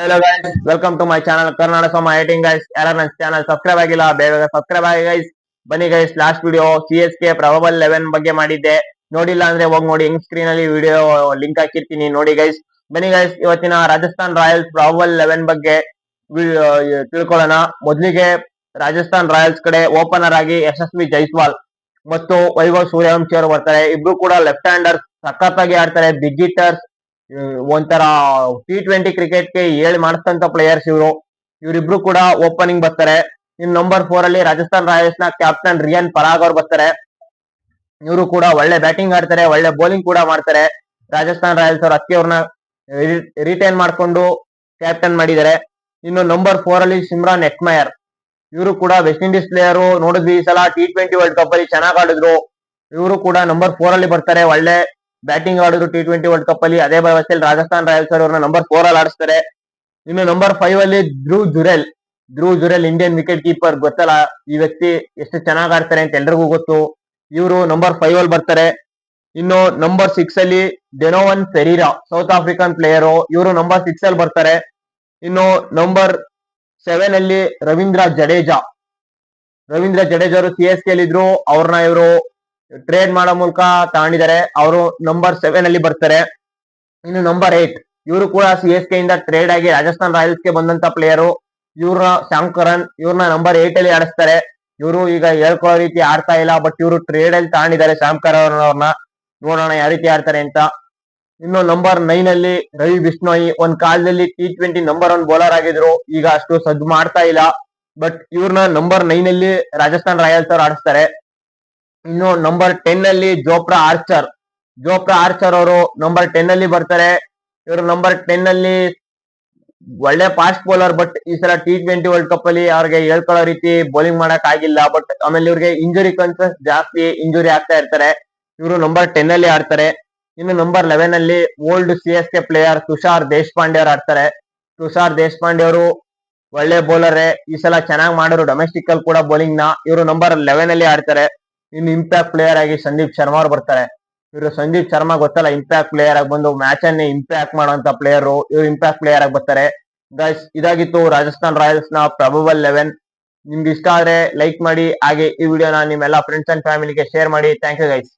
Hello guys, welcome to my channel Karnataka Soma 18 guys. ಯಾರು ನನ್ನ channel subscribe ಆಗಿಲ್ಲ ಬೇಗ ಸಬ್ಸ್ಕ್ರೈಬ್ ಆಗಿ ಗೈಸ್. ಬನ್ನಿ guys, last video CSK probable 11 ಬಗ್ಗೆ ಮಾಡಿದ್ದೆ. ನೋಡಿಲ್ಲ ಅಂದ್ರೆ ಹೋಗಿ ನೋಡಿ, ಹೆಂಗ್ ಸ್ಕ್ರೀನ್ ಅಲ್ಲಿ ವಿಡಿಯೋ ಲಿಂಕ್ ಹಾಕಿರ್ತೀನಿ, ನೋಡಿ ಗೈಸ್. ಬನ್ನಿ ಗೈಸ್, ಇವತ್ತಿನ ರಾಜಸ್ಥಾನ್ ರಾಯಲ್ಸ್ ಪ್ರೊಬಬಲ್ 11 ಬಗ್ಗೆ ತಿಳ್ಕೊಳ್ಳೋಣ. ಮೊದಲಿಗೆ ರಾಜಸ್ಥಾನ್ ರಾಯಲ್ಸ್ ಕಡೆ ಓಪನರ್ ಆಗಿ ಯಶಸ್ವಿ ಜೈಸ್ವಾಲ್ ಮತ್ತು ವೈಭವ್ ಸೂರ್ಯವಂಶಿ ಅವರು ಬರ್ತಾರೆ. ಇಬ್ರು ಕೂಡ ಲೆಫ್ಟ್ ಹ್ಯಾಂಡರ್, ಸಖತ್ತಾಗಿ ಆಡ್ತಾರೆ, ಬಿಗ್ ಹಿಟ್ಟರ್ಸ್, ಒಂಥರ T20 ಕ್ರಿಕೆಟ್ಗೆ ಹೇಳಿ ಮಾಡಿಸ್ತಂತ ಪ್ಲೇಯರ್ಸ್ ಇವರು. ಇವರಿಬ್ರು ಕೂಡ ಓಪನಿಂಗ್ ಬರ್ತಾರೆ. ಇನ್ ನಂಬರ್ 4 ಅಲ್ಲಿ ರಾಜಸ್ಥಾನ್ ರಾಯಲ್ಸ್ ನ ಕ್ಯಾಪ್ಟನ್ ರಿಯಾನ್ ಪರಾಗ್ ಅವ್ರು ಬರ್ತಾರೆ. ಇವರು ಕೂಡ ಒಳ್ಳೆ ಬ್ಯಾಟಿಂಗ್ ಆಡ್ತಾರೆ, ಒಳ್ಳೆ ಬೌಲಿಂಗ್ ಕೂಡ ಮಾಡ್ತಾರೆ. ರಾಜಸ್ಥಾನ್ ರಾಯಲ್ಸ್ ಅವರು ಅದಕ್ಕೆ ಅವ್ರನ್ನ ರಿಟೈನ್ ಮಾಡ್ಕೊಂಡು ಕ್ಯಾಪ್ಟನ್ ಮಾಡಿದ್ದಾರೆ. ಇನ್ನು ನಂಬರ್ 4 ಅಲ್ಲಿ ಸಿಮ್ರಾನ್ ಹೆಟ್ಮಯರ್, ಇವರು ಕೂಡ ವೆಸ್ಟ್ ಇಂಡೀಸ್ ಪ್ಲೇಯರು. ನೋಡಿದ್ವಿ ಈ ಸಲ T20 ವರ್ಲ್ಡ್ ಕಪ್ ಅಲ್ಲಿ ಚೆನ್ನಾಗಿ ಆಡಿದ್ರು. ಇವರು ಕೂಡ ನಂಬರ್ 4 ಅಲ್ಲಿ ಬರ್ತಾರೆ. ಒಳ್ಳೆ ಬ್ಯಾಟಿಂಗ್ ಆಡಿದ್ರು T20 ವರ್ಲ್ಡ್ ಕಪ್ ಅಲ್ಲಿ. ಅದೇ ವ್ಯವಸ್ಥೆಯಲ್ಲಿ ರಾಜಸ್ಥಾನ್ ರಾಯಲ್ಸ್ ಅವ್ರನ್ನ ನಂಬರ್ 4 ಅಲ್ಲಿ ಆಡಿಸ್ತಾರೆ. ಇನ್ನು ನಂಬರ್ 5 ಅಲ್ಲಿ Dhruv Jurel Indian wicket keeper. ಗೊತ್ತಲ್ಲ ಈ ವ್ಯಕ್ತಿ ಎಷ್ಟು ಚೆನ್ನಾಗಿ ಆಡ್ತಾರೆ ಅಂತ ಎಲ್ರಿಗೂ ಗೊತ್ತು. ಇವರು ನಂಬರ್ 5 ಅಲ್ಲಿ ಬರ್ತಾರೆ. ಇನ್ನು ನಂಬರ್ 6 ಅಲ್ಲಿ ಡೆನೋವನ್ ಫೆರೀರಾ, ಸೌತ್ ಆಫ್ರಿಕನ್ ಪ್ಲೇಯರು. ಇವರು ನಂಬರ್ 6 ಅಲ್ಲಿ ಬರ್ತಾರೆ. ಇನ್ನು ನಂಬರ್ 7 ಅಲ್ಲಿ ರವೀಂದ್ರ ಜಡೇಜಾ ಅವರು CSK ಅಲ್ಲಿ ಇದ್ರು. ಅವ್ರನ್ನ ಇವರು ಟ್ರೇಡ್ ಮಾಡೋ ಮೂಲಕ ತಗೊಂಡಿದ್ದಾರೆ. ಅವರು ನಂಬರ್ 7 ಅಲ್ಲಿ ಬರ್ತಾರೆ. ಇನ್ನು ನಂಬರ್ 8, ಇವರು ಕೂಡ CSK ಇಂದ ಟ್ರೇಡ್ ಆಗಿ ರಾಜಸ್ಥಾನ್ ರಾಯಲ್ಸ್ ಗೆ ಬಂದಂತ ಪ್ಲೇಯರು. ಇವ್ರ ಶ್ಯಾಮ್ ಕರನ್, ಇವ್ರನ್ನ ನಂಬರ್ 8 ಅಲ್ಲಿ ಆಡಿಸ್ತಾರೆ. ಇವರು ಈಗ ಹೇಳ್ಕೊಳ್ಳೋ ರೀತಿ ಆಡ್ತಾ ಇಲ್ಲ, ಬಟ್ ಇವರು ಟ್ರೇಡ್ ಅಲ್ಲಿ ತಗೊಂಡಿದ್ದಾರೆ ಶ್ಯಾಮ್ ಕರನ್ ಅವ್ರನ್ನ. ನೋಡೋಣ ಯಾವ ರೀತಿ ಆಡ್ತಾರೆ ಅಂತ. ಇನ್ನು ನಂಬರ್ 9 ಅಲ್ಲಿ ರವಿ ಬಿಷ್ಣೋಯಿ, ಒಂದ್ ಕಾಲದಲ್ಲಿ T20 ನಂಬರ್ 1 ಬೌಲರ್ ಆಗಿದ್ರು. ಈಗ ಅಷ್ಟು ಸದ್ದು ಮಾಡ್ತಾ ಇಲ್ಲ, ಬಟ್ ಇವ್ರನ್ನ ನಂಬರ್ 9 ಅಲ್ಲಿ ರಾಜಸ್ಥಾನ್ ರಾಯಲ್ಸ್ ಅವ್ರು ಆಡಿಸ್ತಾರೆ. ಇನ್ನು ನಂಬರ್ 10 ಅಲ್ಲಿ ಜೋಪ್ರಾ ಆರ್ಚರ್ ಅವರು ನಂಬರ್ 10 ಅಲ್ಲಿ ಬರ್ತಾರೆ. ಇವರು ನಂಬರ್ 10 ಅಲ್ಲಿ ಒಳ್ಳೆ ಫಾಸ್ಟ್ ಬೌಲರ್, ಬಟ್ ಈ ಸಲ T20 ವರ್ಲ್ಡ್ ಕಪ್ ಅಲ್ಲಿ ಅವ್ರಿಗೆ ಹೇಳ್ಕೊಳ್ಳೋ ರೀತಿ ಬೌಲಿಂಗ್ ಮಾಡಕ್ ಆಗಿಲ್ಲ. ಬಟ್ ಆಮೇಲೆ ಇವ್ರಿಗೆ ಇಂಜುರಿ ಕನ್ಸರ್ನ್ಸ್ ಜಾಸ್ತಿ, ಇಂಜುರಿ ಆಗ್ತಾ ಇರ್ತಾರೆ. ಇವರು ನಂಬರ್ 10 ಅಲ್ಲಿ ಆಡ್ತಾರೆ. ಇನ್ನು ನಂಬರ್ 11 ಅಲ್ಲಿ old CSK player Tushar Deshpande ಅವರು ಆಡ್ತಾರೆ. ತುಷಾರ್ ದೇಶಪಾಂಡೆ ಅವರು ಒಳ್ಳೆ ಬೌಲರ್, ಈ ಸಲ ಚೆನ್ನಾಗಿ ಮಾಡೋರು ಡೊಮೆಸ್ಟಿಕ್ ಅಲ್ಲಿ ಕೂಡ ಬೌಲಿಂಗ್ ನ. ಇವರು ನಂಬರ್ 11 ಅಲ್ಲಿ ಆಡ್ತಾರೆ. ಇನ್ನು ಇಂಪ್ಯಾಕ್ಟ್ ಪ್ಲೇಯರ್ ಆಗಿ ಸಂದೀಪ್ ಶರ್ಮಾ ಅವ್ರು ಬರ್ತಾರೆ. ಇವರು ಸಂದೀಪ್ ಶರ್ಮಾ ಗೊತ್ತಲ್ಲ, ಇಂಪ್ಯಾಕ್ಟ್ ಪ್ಲೇಯರ್ ಆಗಿ ಬಂದು ಮ್ಯಾಚ್ ಅನ್ನೇ ಇಂಪ್ಯಾಕ್ಟ್ ಮಾಡುವಂತ ಪ್ಲೇಯರ್. ಇವರು ಇಂಪ್ಯಾಕ್ಟ್ ಪ್ಲೇಯರ್ ಆಗಿ ಬರ್ತಾರೆ. ಗೈಸ್, ಇದಾಗಿತ್ತು ರಾಜಸ್ಥಾನ್ ರಾಯಲ್ಸ್ ನ ಪ್ರೊಬಬಲ್ 11. ನಿಮ್ಗೆ ಇಷ್ಟ ಆದ್ರೆ ಲೈಕ್ ಮಾಡಿ, ಹಾಗೆ ಈ ವಿಡಿಯೋನ ನಿಮ್ಮೆಲ್ಲ ಫ್ರೆಂಡ್ಸ್ ಅಂಡ್ ಫ್ಯಾಮಿಲಿಗೆ ಶೇರ್ ಮಾಡಿ. Thank you guys.